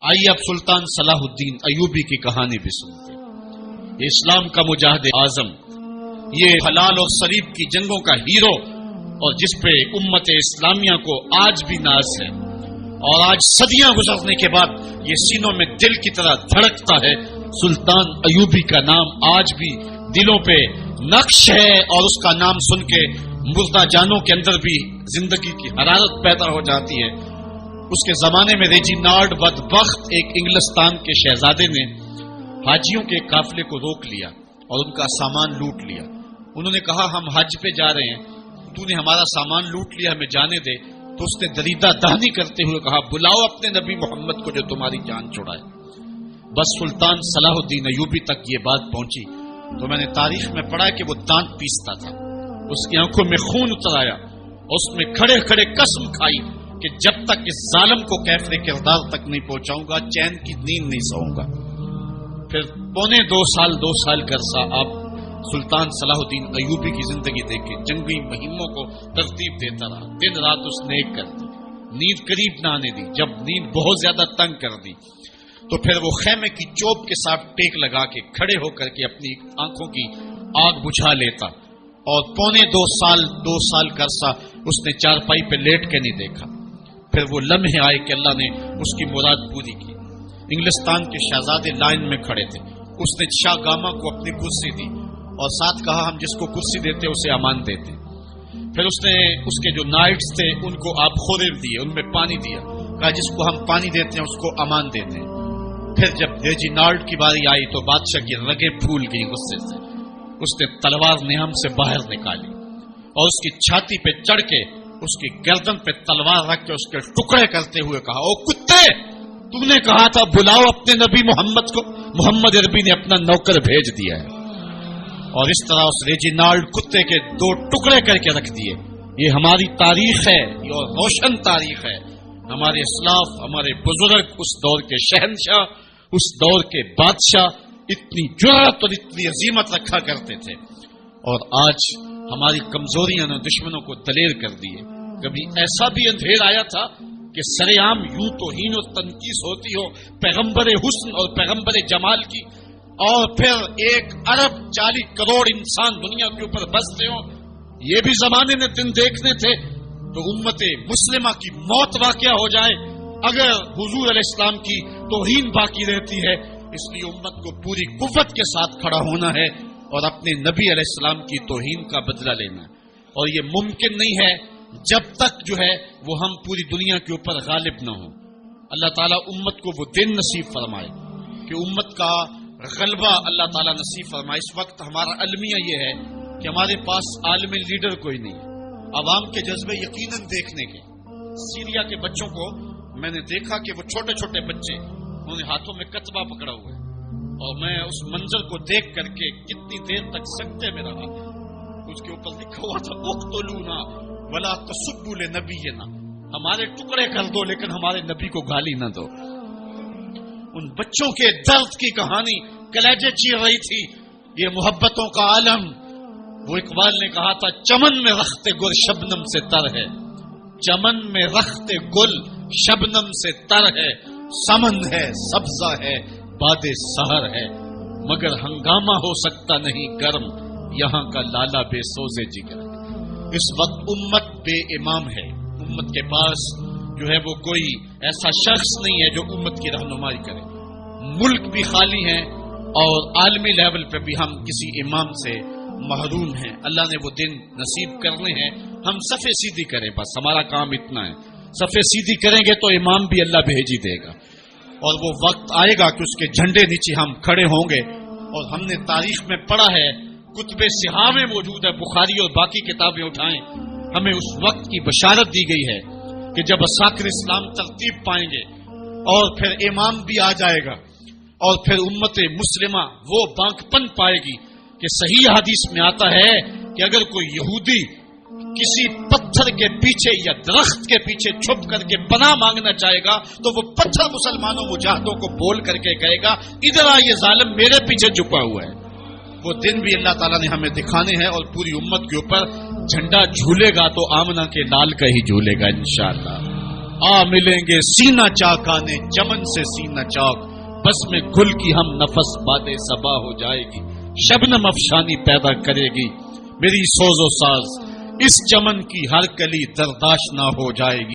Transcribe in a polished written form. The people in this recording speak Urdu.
آئیے اب سلطان صلاح الدین ایوبی کی کہانی بھی سنتے ہیں۔ یہ اسلام کا مجاہد اعظم، یہ حلال اور صلیب کی جنگوں کا ہیرو، اور جس پہ امت اسلامیہ کو آج بھی ناز ہے، اور آج صدیاں گزرنے کے بعد یہ سینوں میں دل کی طرح دھڑکتا ہے۔ سلطان ایوبی کا نام آج بھی دلوں پہ نقش ہے، اور اس کا نام سن کے مردہ جانوں کے اندر بھی زندگی کی حرارت پیدا ہو جاتی ہے۔ اس کے زمانے میں ریجینالڈ بدبخت ایک انگلستان کے شہزادے نے حاجیوں کے قافلے کو روک لیا اور ان کا سامان لوٹ لیا۔ انہوں نے کہا ہم حج پہ جا رہے ہیں، تو نے ہمارا سامان لوٹ لیا، ہمیں جانے دے۔ تو اس نے دریدہ دہنی کرتے ہوئے کہا بلاؤ اپنے نبی محمد کو جو تمہاری جان چھڑائے۔ بس سلطان صلاح الدین ایوبی تک یہ بات پہنچی تو میں نے تاریخ میں پڑھا کہ وہ دانت پیستا تھا، اس کی آنکھوں میں خون اتر آیا، اور اس میں کھڑے کھڑے قسم کھائی کہ جب تک اس ظالم کو کیفر کردار تک نہیں پہنچاؤں گا چین کی نیند نہیں سوؤں گا۔ پھر پونے 2 سال کا عرصہ آپ سلطان صلاح الدین ایوبی کی زندگی دیکھے، جنگی مہموں کو ترتیب دیتا رہا، دن رات اس نے ایک کر دی، نیند قریب نہ آنے دی۔ جب نیند بہت زیادہ تنگ کر دی تو پھر وہ خیمے کی چوب کے ساتھ ٹیک لگا کے کھڑے ہو کر کے اپنی آنکھوں کی آگ بجھا لیتا، اور پونے 2 سال کا عرصہ اس نے چارپائی پہ لیٹ کے نہیں دیکھا۔ پھر وہ لمحے آئے کہ اللہ نے اس کی مراد پوری کی۔ انگلستان کے شہزادے لائن میں کھڑے تھے، اس نے شاہ گاما کو اپنی کرسی دی اور ساتھ کہا ہم جس کو کرسی دیتے اسے امان دیتے۔ پھر اس نے اس کے جو نائٹس تھے ان کو آب خورے دیے، ان میں پانی دیا، کہا جس کو ہم پانی دیتے ہیں اس کو امان دیتے ہیں۔ پھر جب ریجینالڈ کی باری آئی تو بادشاہ کی رگیں پھول گئی غصے سے، اس نے تلوار نیام سے باہر نکالی اور اس کی چھاتی پہ چڑھ کے اس کی گردن پہ تلوار رکھ کے اس کے ٹکڑے کرتے ہوئے کہا او کتے، تم نے کہا تھا بلاؤ اپنے نبی محمد کو، محمد عربی نے اپنا نوکر بھیج دیا ہے۔ اور اس طرح اس ریجینالڈ کتے کے 2 ٹکڑے کر کے رکھ دیے۔ یہ ہماری تاریخ ہے، یہ روشن تاریخ ہے۔ ہمارے اسلاف، ہمارے بزرگ، اس دور کے شہنشاہ، اس دور کے بادشاہ اتنی جرأت اور اتنی عظیمت رکھا کرتے تھے، اور آج ہماری کمزوریاں نے دشمنوں کو دلیر کر دیے۔ کبھی ایسا بھی اندھیر آیا تھا کہ سر عام یوں توہین اور تنقیص ہوتی ہو پیغمبر حسن اور پیغمبر جمال کی، اور پھر 1 ارب 40 کروڑ انسان دنیا کے اوپر بستے ہوں، یہ بھی زمانے نے دن دیکھنے تھے۔ تو امت مسلمہ کی موت واقع ہو جائے اگر حضور علیہ السلام کی توہین باقی رہتی ہے۔ اس لیے امت کو پوری قوت کے ساتھ کھڑا ہونا ہے اور اپنے نبی علیہ السلام کی توہین کا بدلہ لینا ہے، اور یہ ممکن نہیں ہے جب تک جو ہے وہ ہم پوری دنیا کے اوپر غالب نہ ہوں۔ اللہ تعالیٰ امت کو وہ دن نصیب فرمائے کہ امت کا غلبہ اللہ تعالیٰ نصیب فرمائے۔ اس وقت ہمارا المیہ یہ ہے کہ ہمارے پاس عالم لیڈر کوئی نہیں ہے، عوام کے جذبے یقیناً دیکھنے کے۔ سیریا کے بچوں کو میں نے دیکھا کہ وہ چھوٹے چھوٹے بچے، انہوں نے ہاتھوں میں کتبہ پکڑا ہوا ہے، اور میں اس منظر کو دیکھ کر کے کتنی دیر تک سکتے میں رہا۔ اس کے اوپر لکھا ہوا تھا اقتلونا ولا تسبوا لنبینا، ہمارے ٹکڑے کر دو لیکن ہمارے نبی کو گالی نہ دو۔ ان بچوں کے درد کی کہانی کلیجے چیر رہی تھی۔ یہ محبتوں کا عالم، وہ اقبال نے کہا تھا چمن میں رخت گل شبنم سے تر ہے، چمن میں رخت گل شبنم سے تر ہے، سمن ہے سبزہ ہے باد سحر ہے، مگر ہنگامہ ہو سکتا نہیں گرم، یہاں کا لالا بے سوزے جگر ہے۔ اس وقت امت بے امام ہے، امت کے پاس جو ہے وہ کوئی ایسا شخص نہیں ہے جو امت کی رہنمائی کرے۔ ملک بھی خالی ہے اور عالمی لیول پہ بھی ہم کسی امام سے محروم ہیں۔ اللہ نے وہ دن نصیب کرنے ہیں، ہم صفے سیدھی کریں، بس ہمارا کام اتنا ہے۔ صفے سیدھی کریں گے تو امام بھی اللہ بھیج ہی دے گا، اور وہ وقت آئے گا کہ اس کے جھنڈے نیچے ہم کھڑے ہوں گے۔ اور ہم نے تاریخ میں پڑھا ہے، کتب صحاح میں موجود ہے، بخاری اور باقی کتابیں اٹھائیں، ہمیں اس وقت کی بشارت دی گئی ہے کہ جب اساکر اسلام ترتیب پائیں گے اور پھر امام بھی آ جائے گا، اور پھر امت مسلمہ وہ بانک پن پائے گی کہ صحیح حدیث میں آتا ہے کہ اگر کوئی یہودی کسی پتھر کے پیچھے یا درخت کے پیچھے چھپ کر کے پناہ مانگنا چاہے گا تو وہ پتھر مسلمانوں مجاہدوں کو بول کر کے کہے گا ادھر آ، یہ ظالم میرے پیچھے چھپا ہوا ہے۔ وہ دن بھی اللہ تعالیٰ نے ہمیں دکھانے ہیں، اور پوری امت کے اوپر جھنڈا جھولے گا تو آمنہ کے لال کا ہی جھولے گا انشاءاللہ۔ آ ملیں گے سینہ چاک آنے چمن سے سینہ چاک، بس میں گل کی ہم نفس باد صبا ہو جائے گی، شبنم افشانی پیدا کرے گی میری سوز و ساز، اس چمن کی ہر کلی درداشت نہ ہو جائے گی۔